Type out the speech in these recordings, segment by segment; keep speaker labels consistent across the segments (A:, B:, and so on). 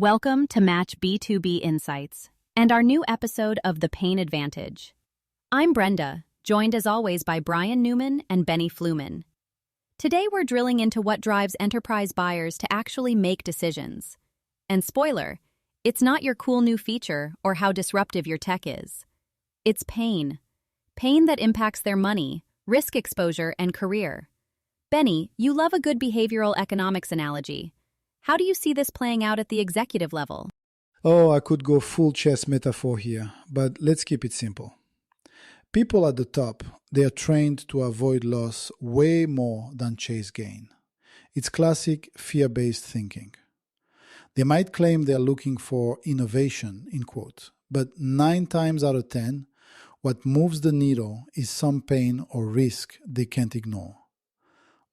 A: Welcome to Match B2B Insights and our new episode of The Pain Advantage. I'm Brenda, joined as always by Newman and Fluman. Today we're drilling into what drives enterprise buyers to actually make decisions. And spoiler, it's not your cool new feature or how disruptive your tech is. It's pain. Pain that impacts their money, risk exposure, and career. Benny, you love a good behavioral economics analogy. How do you see this playing out at the executive level?
B: Oh, I could go full chess metaphor here, but let's keep it simple. People at the top, they are trained to avoid loss way more than chase gain. It's classic fear-based thinking. They might claim they're looking for innovation, in quotes, but 9 times out of 10, what moves the needle is some pain or risk they can't ignore.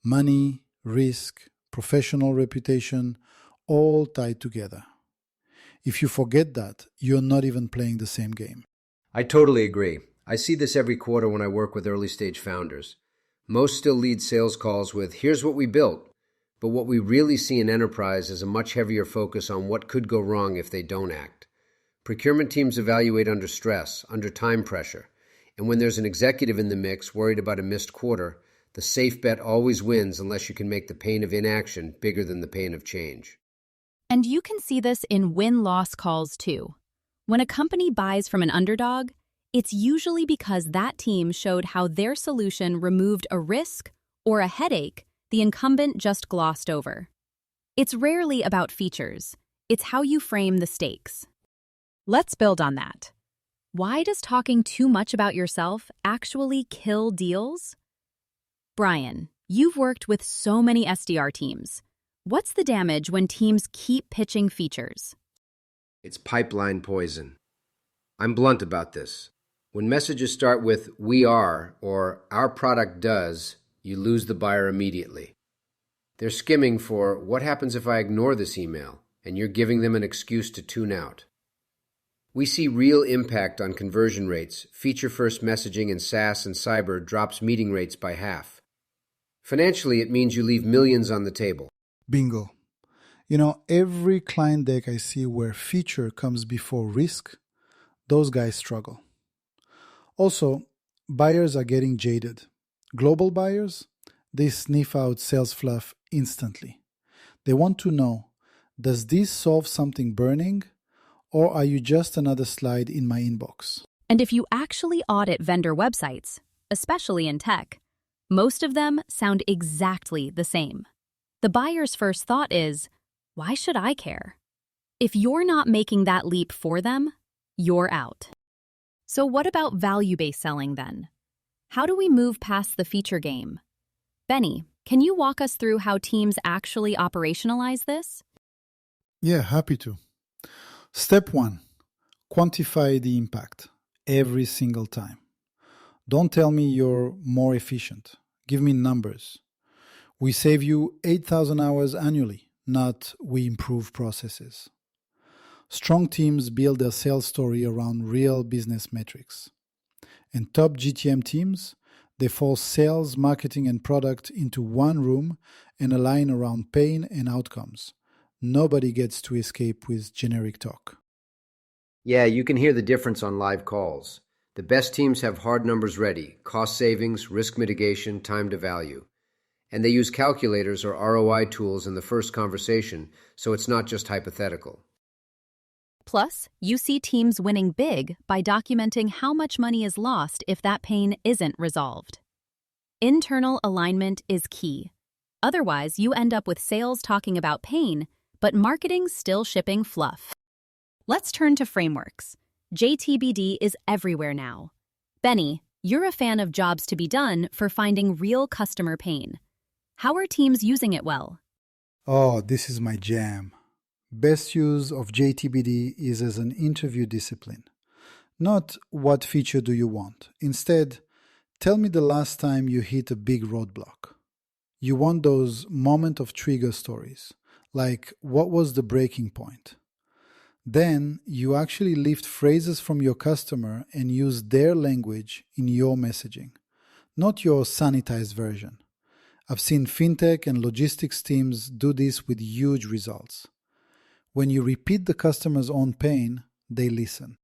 B: Money, risk, professional reputation, all tied together. If you forget that, you're not even playing the same game.
C: I totally agree. I see this every quarter when I work with early-stage founders. Most still lead sales calls with, here's what we built. But what we really see in enterprise is a much heavier focus on what could go wrong if they don't act. Procurement teams evaluate under stress, under time pressure. And when there's an executive in the mix worried about a missed quarter, the safe bet always wins unless you can make the pain of inaction bigger than the pain of change.
A: And you can see this in win-loss calls too. When a company buys from an underdog, it's usually because that team showed how their solution removed a risk or a headache the incumbent just glossed over. It's rarely about features. It's how you frame the stakes. Let's build on that. Why does talking too much about yourself actually kill deals? Brian, you've worked with so many SDR teams. What's the damage when teams keep pitching features?
C: It's pipeline poison. I'm blunt about this. When messages start with "we are" or "our product does," you lose the buyer immediately. They're skimming for "what happens if I ignore this email?" and you're giving them an excuse to tune out. We see real impact on conversion rates. Feature-first messaging in SaaS and cyber drops meeting rates by half. Financially, it means you leave millions on the table.
B: Bingo. Every client deck I see where feature comes before risk, those guys struggle. Also, buyers are getting jaded. Global buyers, they sniff out sales fluff instantly. They want to know, does this solve something burning, or are you just another slide in my inbox?
A: And if you actually audit vendor websites, especially in tech, most of them sound exactly the same. The buyer's first thought is, why should I care? If you're not making that leap for them, you're out. So what about value-based selling then? How do we move past the feature game? Benny, can you walk us through how teams actually operationalize this?
B: Yeah, happy to. Step 1, quantify the impact every single time. Don't tell me you're more efficient. Give me numbers. We save you 8,000 hours annually, not we improve processes. Strong teams build their sales story around real business metrics. And top GTM teams, they force sales, marketing, and product into one room and align around pain and outcomes. Nobody gets to escape with generic talk.
C: Yeah, you can hear the difference on live calls. The best teams have hard numbers ready, cost savings, risk mitigation, time to value. And they use calculators or ROI tools in the first conversation, so it's not just hypothetical.
A: Plus, you see teams winning big by documenting how much money is lost if that pain isn't resolved. Internal alignment is key. Otherwise, you end up with sales talking about pain, but marketing still shipping fluff. Let's turn to frameworks. JTBD is everywhere now. Benny, you're a fan of jobs to be done for finding real customer pain. How are teams using it well?
B: Oh, this is my jam. Best use of JTBD is as an interview discipline. Not what feature do you want. Instead, tell me the last time you hit a big roadblock. You want those moment of trigger stories, like what was the breaking point? Then you actually lift phrases from your customer and use their language in your messaging, not your sanitized version. I've seen fintech and logistics teams do this with huge results. When you repeat the customer's own pain, they listen.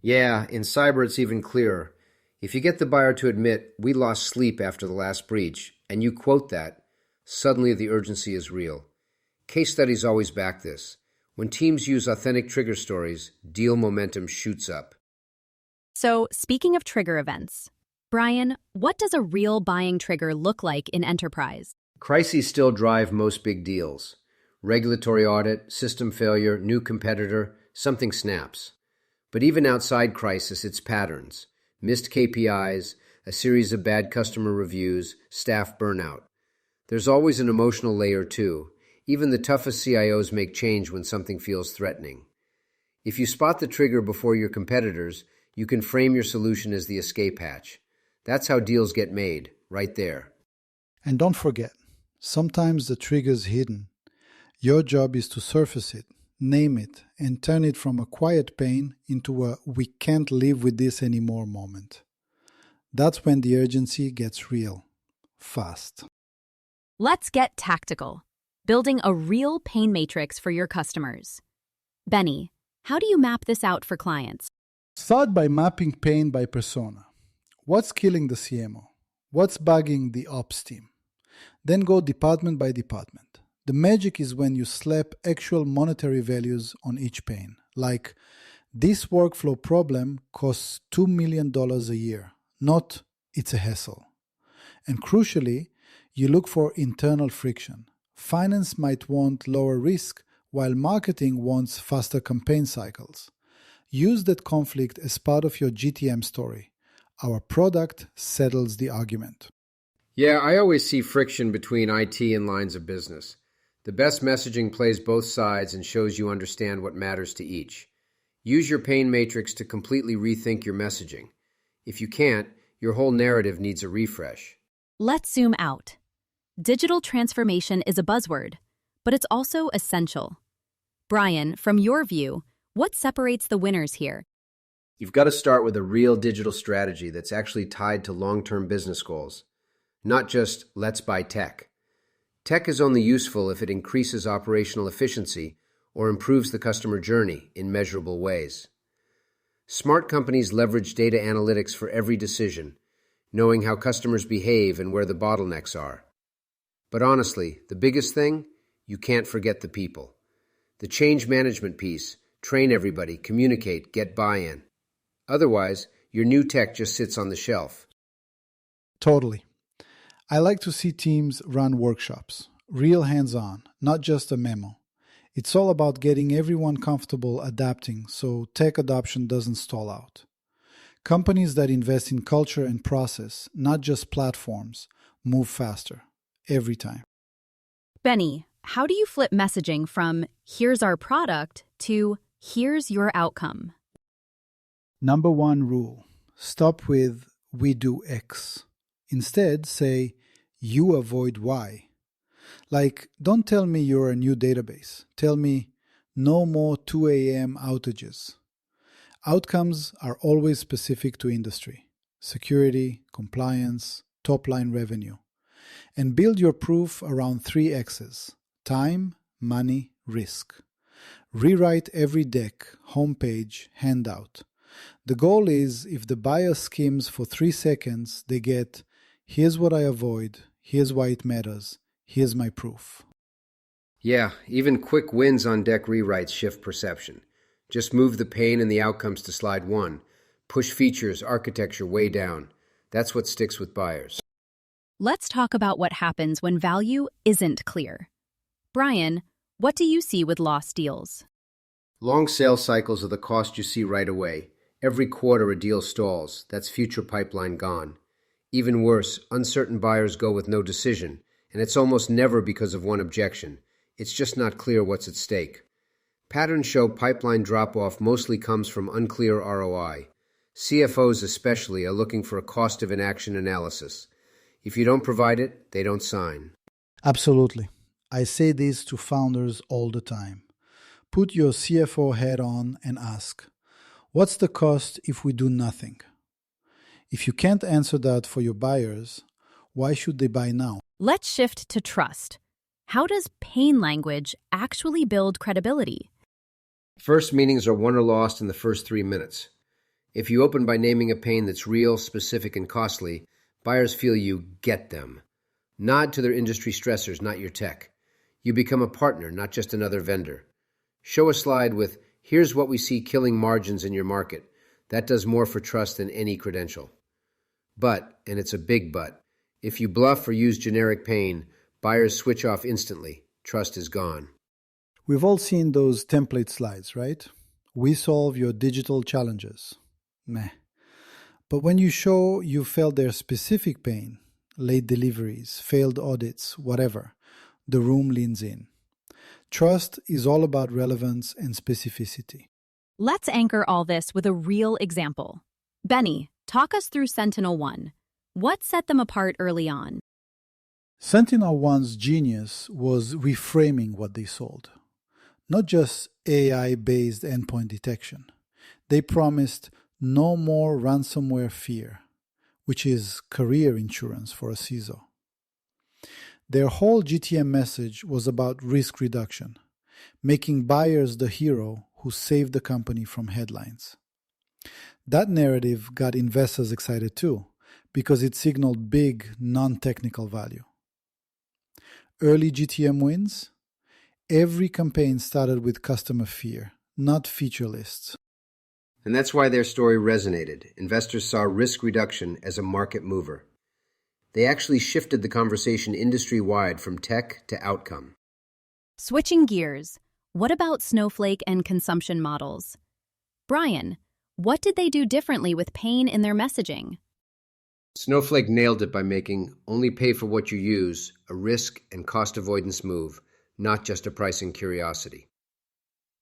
C: Yeah, in cyber it's even clearer. If you get the buyer to admit, "We lost sleep after the last breach," and you quote that, suddenly the urgency is real. Case studies always back this. When teams use authentic trigger stories, deal momentum shoots up.
A: So, speaking of trigger events, Brian, what does a real buying trigger look like in enterprise?
C: Crises still drive most big deals. Regulatory audit, system failure, new competitor, something snaps. But even outside crisis, it's patterns. Missed KPIs, a series of bad customer reviews, staff burnout. There's always an emotional layer too. Even the toughest CIOs make change when something feels threatening. If you spot the trigger before your competitors, you can frame your solution as the escape hatch. That's how deals get made, right there.
B: And don't forget, sometimes the trigger's hidden. Your job is to surface it, name it, and turn it from a quiet pain into a "we can't live with this anymore" moment. That's when the urgency gets real, fast.
A: Let's get tactical, building a real pain matrix for your customers. Benny, how do you map this out for clients?
B: Start by mapping pain by persona. What's killing the CMO? What's bugging the ops team? Then go department by department. The magic is when you slap actual monetary values on each pain, like this workflow problem costs $2 million a year, not it's a hassle. And crucially, you look for internal friction. Finance might want lower risk, while marketing wants faster campaign cycles. Use that conflict as part of your GTM story. Our product settles the argument.
C: Yeah, I always see friction between IT and lines of business. The best messaging plays both sides and shows you understand what matters to each. Use your pain matrix to completely rethink your messaging. If you can't, your whole narrative needs a refresh.
A: Let's zoom out. Digital transformation is a buzzword, but it's also essential. Brian, from your view, what separates the winners here?
C: You've got to start with a real digital strategy that's actually tied to long-term business goals, not just "let's buy tech." Tech is only useful if it increases operational efficiency or improves the customer journey in measurable ways. Smart companies leverage data analytics for every decision, knowing how customers behave and where the bottlenecks are. But honestly, the biggest thing, you can't forget the people. The change management piece, train everybody, communicate, get buy-in. Otherwise, your new tech just sits on the shelf.
B: Totally. I like to see teams run workshops, real hands-on, not just a memo. It's all about getting everyone comfortable adapting so tech adoption doesn't stall out. Companies that invest in culture and process, not just platforms, move faster, every time.
A: Benny, how do you flip messaging from "here's our product" to "here's your outcome"?
B: Number one rule, stop with "we do X." Instead, say, "you avoid Y." Like, don't tell me you're a new database. Tell me, no more 2 a.m. outages. Outcomes are always specific to industry: security, compliance, top-line revenue. And build your proof around 3 X's: time, money, risk. Rewrite every deck, homepage, handout. The goal is, if the buyer skims for 3 seconds, they get, "Here's what I avoid, here's why it matters, here's my proof."
C: Yeah, even quick wins on deck rewrites shift perception. Just move the pain and the outcomes to slide 1. Push features, architecture way down. That's what sticks with buyers.
A: Let's talk about what happens when value isn't clear. Brian, what do you see with lost deals?
C: Long sales cycles are the cost you see right away. Every quarter a deal stalls. That's future pipeline gone. Even worse, uncertain buyers go with no decision, and it's almost never because of one objection. It's just not clear what's at stake. Patterns show pipeline drop-off mostly comes from unclear ROI. CFOs especially are looking for a cost of inaction analysis. If you don't provide it, they don't sign.
B: Absolutely. I say this to founders all the time. Put your CFO hat on and ask, what's the cost if we do nothing? If you can't answer that for your buyers, why should they buy now?
A: Let's shift to trust. How does pain language actually build credibility?
C: First meetings are won or lost in the first 3 minutes. If you open by naming a pain that's real, specific, and costly, buyers feel you get them. Nod to their industry stressors, not your tech. You become a partner, not just another vendor. Show a slide with, "Here's what we see killing margins in your market." That does more for trust than any credential. But, and it's a big but, if you bluff or use generic pain, buyers switch off instantly. Trust is gone.
B: We've all seen those template slides, right? We solve your digital challenges. Meh. But when you show you felt their specific pain, late deliveries, failed audits, whatever, the room leans in. Trust is all about relevance and specificity.
A: Let's anchor all this with a real example. Benny, talk us through Sentinel-1. What set them apart early on?
B: Sentinel-1's genius was reframing what they sold. Not just AI-based endpoint detection. They promised no more ransomware fear, which is career insurance for a CISO. Their whole GTM message was about risk reduction, making buyers the hero who saved the company from headlines. That narrative got investors excited too, because it signaled big, non-technical value. Early GTM wins? Every campaign started with customer fear, not feature lists.
C: And that's why their story resonated. Investors saw risk reduction as a market mover. They actually shifted the conversation industry-wide from tech to outcome.
A: Switching gears, what about Snowflake and consumption models? Brian, what did they do differently with pain in their messaging?
C: Snowflake nailed it by making only pay for what you use a risk and cost avoidance move, not just a pricing curiosity.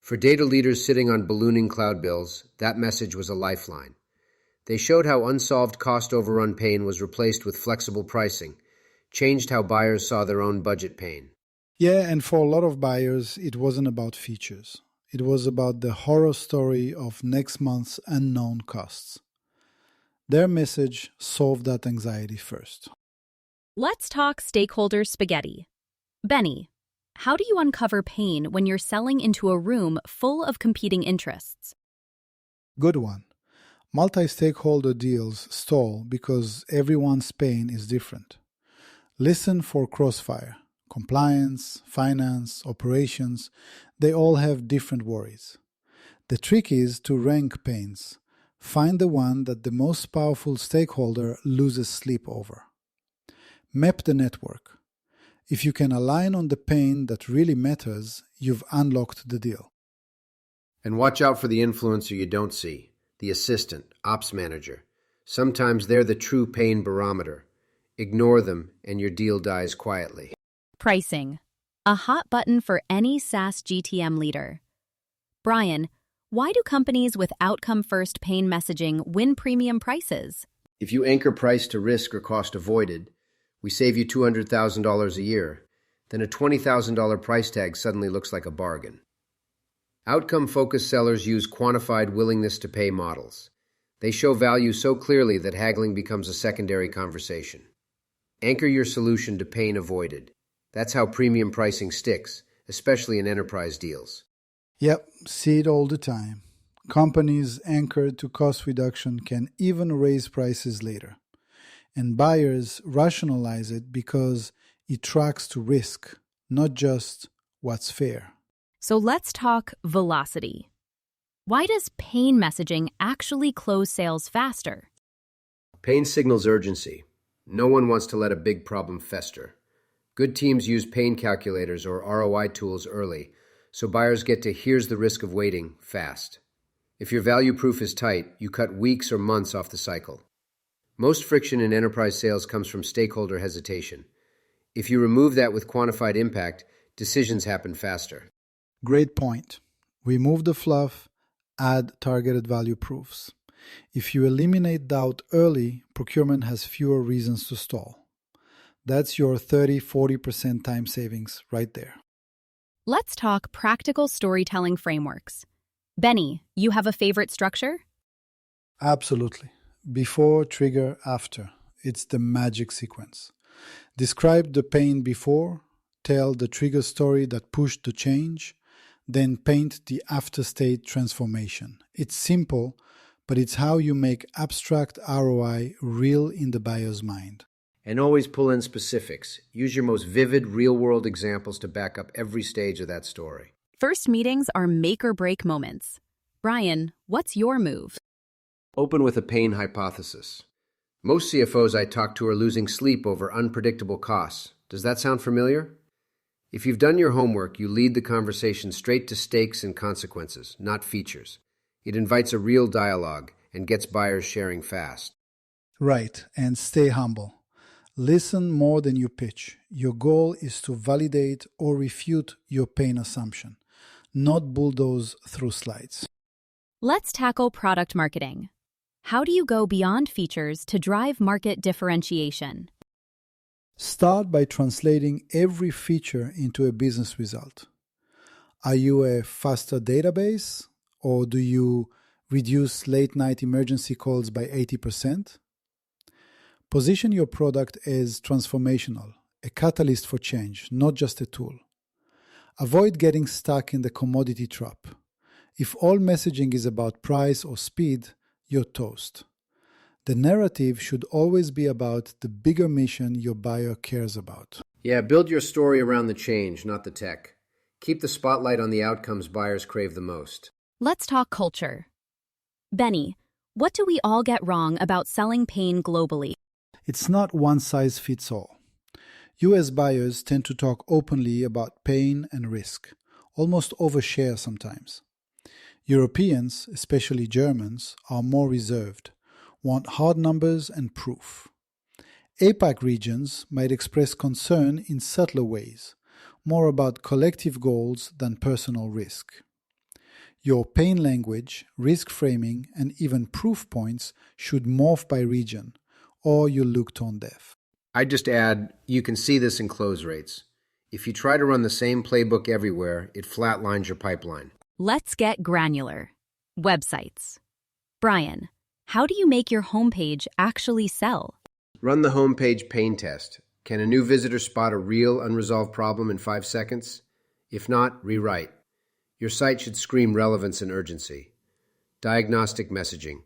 C: For data leaders sitting on ballooning cloud bills, that message was a lifeline. They showed how unsolved cost overrun pain was replaced with flexible pricing, changed how buyers saw their own budget pain.
B: Yeah, and for a lot of buyers, it wasn't about features. It was about the horror story of next month's unknown costs. Their message solved that anxiety first.
A: Let's talk stakeholder spaghetti. Benny, how do you uncover pain when you're selling into a room full of competing interests?
B: Good one. Multi-stakeholder deals stall because everyone's pain is different. Listen for crossfire. Compliance, finance, operations, they all have different worries. The trick is to rank pains. Find the one that the most powerful stakeholder loses sleep over. Map the network. If you can align on the pain that really matters, you've unlocked the deal.
C: And watch out for the influencer you don't see, the assistant, ops manager. Sometimes they're the true pain barometer. Ignore them and your deal dies quietly.
A: Pricing, a hot button for any SaaS GTM leader. Brian, why do companies with outcome-first pain messaging win premium prices?
C: If you anchor price to risk or cost avoided, we save you $200,000 a year, then a $20,000 price tag suddenly looks like a bargain. Outcome-focused sellers use quantified willingness to pay models. They show value so clearly that haggling becomes a secondary conversation. Anchor your solution to pain avoided. That's how premium pricing sticks, especially in enterprise deals.
B: Yep, see it all the time. Companies anchored to cost reduction can even raise prices later. And buyers rationalize it because it tracks to risk, not just what's fair.
A: So let's talk velocity. Why does pain messaging actually close sales faster?
C: Pain signals urgency. No one wants to let a big problem fester. Good teams use pain calculators or ROI tools early, so buyers get to "here's the risk of waiting" fast. If your value proof is tight, you cut weeks or months off the cycle. Most friction in enterprise sales comes from stakeholder hesitation. If you remove that with quantified impact, decisions happen faster.
B: Great point. Remove the fluff, add targeted value proofs. If you eliminate doubt early, procurement has fewer reasons to stall. That's your 30-40% time savings right there.
A: Let's talk practical storytelling frameworks. Benny, you have a favorite structure?
B: Absolutely. Before, trigger, after. It's the magic sequence. Describe the pain before, tell the trigger story that pushed the change, then paint the after-state transformation. It's simple, but it's how you make abstract ROI real in the buyer's mind.
C: And always pull in specifics. Use your most vivid, real-world examples to back up every stage of that story.
A: First meetings are make-or-break moments. Brian, what's your move?
C: Open with a pain hypothesis. Most CFOs I talk to are losing sleep over unpredictable costs. Does that sound familiar? If you've done your homework, you lead the conversation straight to stakes and consequences, not features. It invites a real dialogue and gets buyers sharing fast.
B: Right, and stay humble. Listen more than you pitch. Your goal is to validate or refute your pain assumption, not bulldoze through slides.
A: Let's tackle product marketing. How do you go beyond features to drive market differentiation?
B: Start by translating every feature into a business result. Are you a faster database, or do you reduce late-night emergency calls by 80%? Position your product as transformational, a catalyst for change, not just a tool. Avoid getting stuck in the commodity trap. If all messaging is about price or speed, you're toast. The narrative should always be about the bigger mission your buyer cares about.
C: Yeah, build your story around the change, not the tech. Keep the spotlight on the outcomes buyers crave the most.
A: Let's talk culture. Benny, what do we all get wrong about selling pain globally?
B: It's not one size fits all. US buyers tend to talk openly about pain and risk, almost overshare sometimes. Europeans, especially Germans, are more reserved, want hard numbers and proof. APAC regions might express concern in subtler ways, more about collective goals than personal risk. Your pain language, risk framing, and even proof points should morph by region, or you look tone deaf.
C: I'd just add, you can see this in close rates. If you try to run the same playbook everywhere, it flatlines your pipeline.
A: Let's get granular. Websites. Brian, how do you make your homepage actually sell?
C: Run the homepage pain test. Can a new visitor spot a real unresolved problem in 5 seconds? If not, rewrite. Your site should scream relevance and urgency. Diagnostic messaging.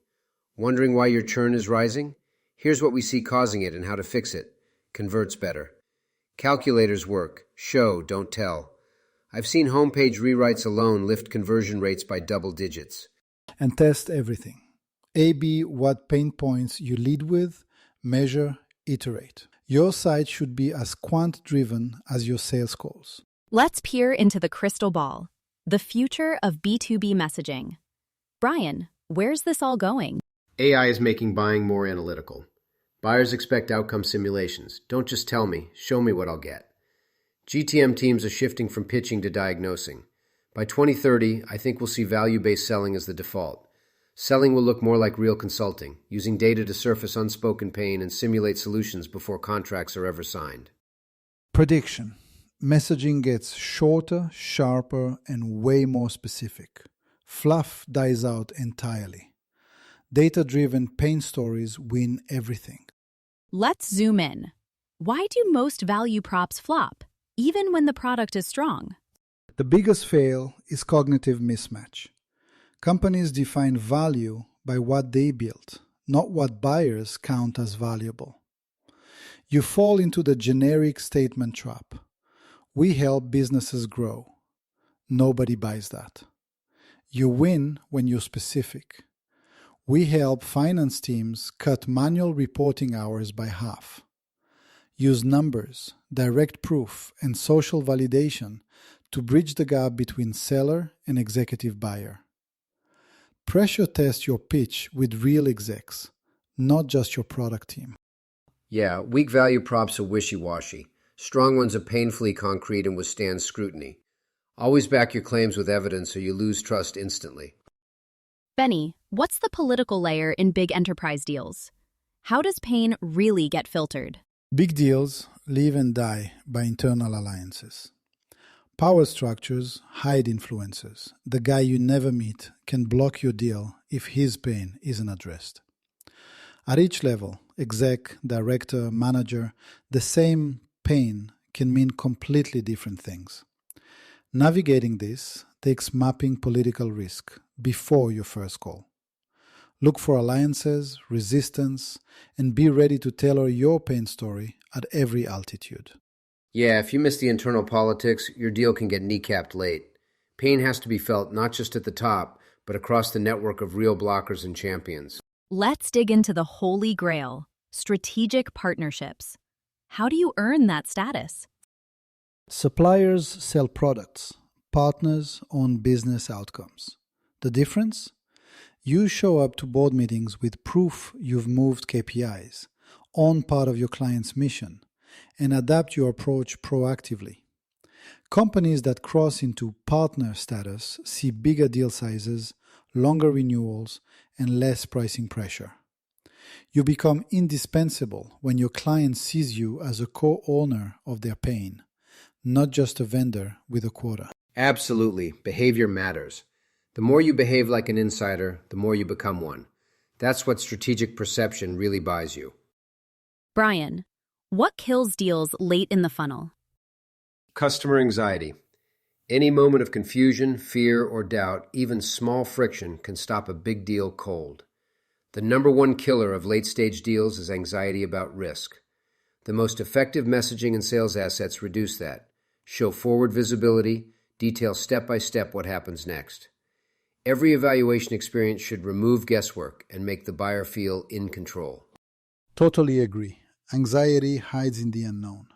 C: Wondering why your churn is rising? Here's what we see causing it and how to fix it. Converts better. Calculators work. Show, don't tell. I've seen homepage rewrites alone lift conversion rates by double digits.
B: And test everything. A/B what pain points you lead with, measure, iterate. Your site should be as quant-driven as your sales calls.
A: Let's peer into the crystal ball. The future of B2B messaging. Brian, where's this all going?
C: AI is making buying more analytical. Buyers expect outcome simulations. Don't just tell me, show me what I'll get. GTM teams are shifting from pitching to diagnosing. By 2030, I think we'll see value-based selling as the default. Selling will look more like real consulting, using data to surface unspoken pain and simulate solutions before contracts are ever signed.
B: Prediction. Messaging gets shorter, sharper, and way more specific. Fluff dies out entirely. Data-driven pain stories win everything.
A: Let's zoom in. Why do most value props flop, even when the product is strong?
B: The biggest fail is cognitive mismatch. Companies define value by what they built, not what buyers count as valuable. You fall into the generic statement trap. We help businesses grow. Nobody buys that. You win when you're specific. We help finance teams cut manual reporting hours by half. Use numbers, direct proof, and social validation to bridge the gap between seller and executive buyer. Pressure test your pitch with real execs, not just your product team.
C: Yeah, weak value props are wishy-washy. Strong ones are painfully concrete and withstand scrutiny. Always back your claims with evidence or you lose trust instantly.
A: Benny, what's the political layer in big enterprise deals? How does pain really get filtered?
B: Big deals live and die by internal alliances. Power structures hide influencers. The guy you never meet can block your deal if his pain isn't addressed. At each level, exec, director, manager, the same pain can mean completely different things. Navigating this takes mapping political risk before your first call. Look for alliances, resistance, and be ready to tailor your pain story at every altitude.
C: Yeah, if you miss the internal politics, your deal can get kneecapped late. Pain has to be felt not just at the top, but across the network of real blockers and champions.
A: Let's dig into the holy grail, strategic partnerships. How do you earn that status?
B: Suppliers sell products. Partners own business outcomes. The difference? You show up to board meetings with proof you've moved KPIs, own part of your client's mission, and adapt your approach proactively. Companies that cross into partner status see bigger deal sizes, longer renewals, and less pricing pressure. You become indispensable when your client sees you as a co-owner of their pain, not just a vendor with a quota.
C: Absolutely. Behavior matters. The more you behave like an insider, the more you become one. That's what strategic perception really buys you.
A: Brian, what kills deals late in the funnel?
C: Customer anxiety. Any moment of confusion, fear, or doubt, even small friction, can stop a big deal cold. The number one killer of late-stage deals is anxiety about risk. The most effective messaging and sales assets reduce that. Show forward visibility, detail step-by-step what happens next. Every evaluation experience should remove guesswork and make the buyer feel in control.
B: Totally agree. Anxiety hides in the unknown.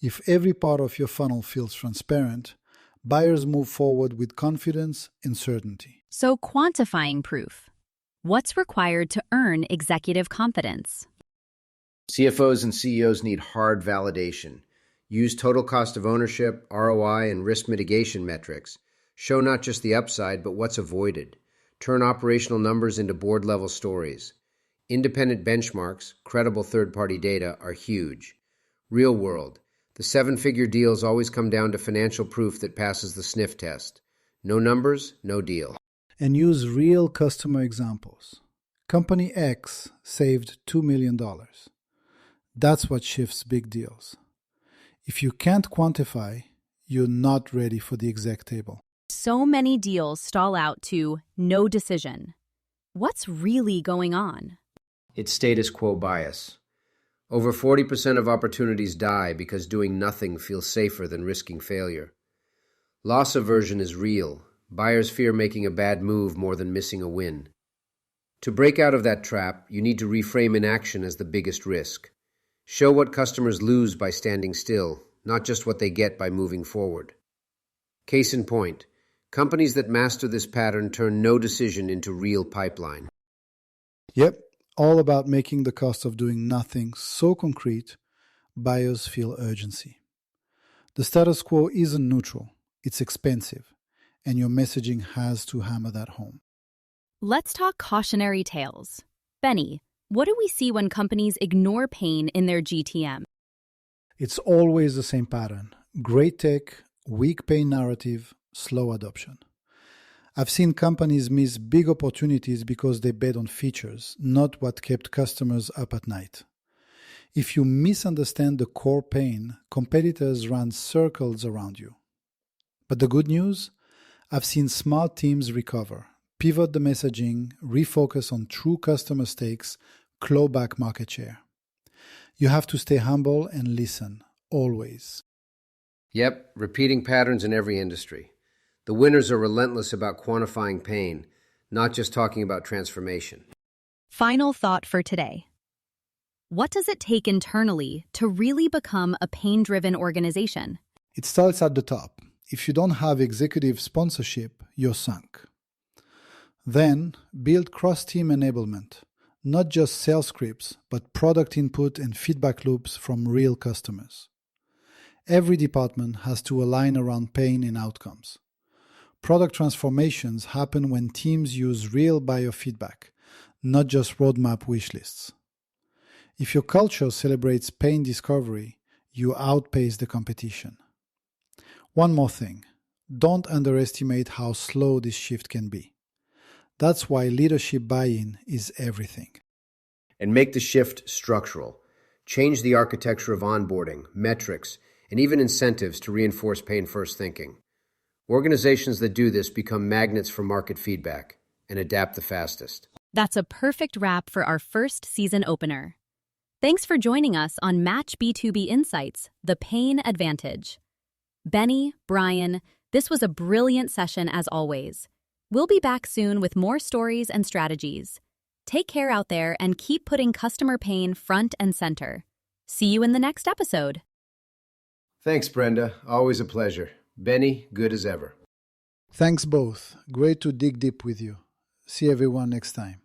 B: If every part of your funnel feels transparent, buyers move forward with confidence and certainty.
A: So quantifying proof. What's required to earn executive confidence?
C: CFOs and CEOs need hard validation. Use total cost of ownership, ROI, and risk mitigation metrics. Show not just the upside, but what's avoided. Turn operational numbers into board-level stories. Independent benchmarks, credible third-party data, are huge. Real world. The seven-figure deals always come down to financial proof that passes the sniff test. No numbers, no deal.
B: And use real customer examples. Company X saved $2 million. That's what shifts big deals. If you can't quantify, you're not ready for the exec table.
A: So many deals stall out to no decision. What's really going on?
C: It's status quo bias. Over 40% of opportunities die because doing nothing feels safer than risking failure. Loss aversion is real. Buyers fear making a bad move more than missing a win. To break out of that trap, you need to reframe inaction as the biggest risk. Show what customers lose by standing still, not just what they get by moving forward. Case in point, companies that master this pattern turn no decision into real pipeline.
B: Yep, all about making the cost of doing nothing so concrete, buyers feel urgency. The status quo isn't neutral, it's expensive, and your messaging has to hammer that home.
A: Let's talk cautionary tales. Benny, what do we see when companies ignore pain in their GTM?
B: It's always the same pattern. Great tech, weak pain narrative, slow adoption. I've seen companies miss big opportunities because they bet on features, not what kept customers up at night. If you misunderstand the core pain, competitors run circles around you. But the good news? I've seen smart teams recover, pivot the messaging, refocus on true customer stakes, claw back market share. You have to stay humble and listen, always.
C: Yep, repeating patterns in every industry. The winners are relentless about quantifying pain, not just talking about transformation.
A: Final thought for today. What does it take internally to really become a pain-driven organization?
B: It starts at the top. If you don't have executive sponsorship, you're sunk. Then, build cross-team enablement, not just sales scripts, but product input and feedback loops from real customers. Every department has to align around pain and outcomes. Product transformations happen when teams use real biofeedback, not just roadmap wish lists. If your culture celebrates pain discovery, you outpace the competition. One more thing, don't underestimate how slow this shift can be. That's why leadership buy-in is everything.
C: And make the shift structural. Change the architecture of onboarding, metrics, and even incentives to reinforce pain-first thinking. Organizations that do this become magnets for market feedback and adapt the fastest.
A: That's a perfect wrap for our first season opener. Thanks for joining us on Match B2B Insights, The Pain Advantage. Benny, Brian, this was a brilliant session as always. We'll be back soon with more stories and strategies. Take care out there and keep putting customer pain front and center. See you in the next episode.
C: Thanks, Brenda. Always a pleasure. Benny, good as ever.
B: Thanks both. Great to dig deep with you. See everyone next time.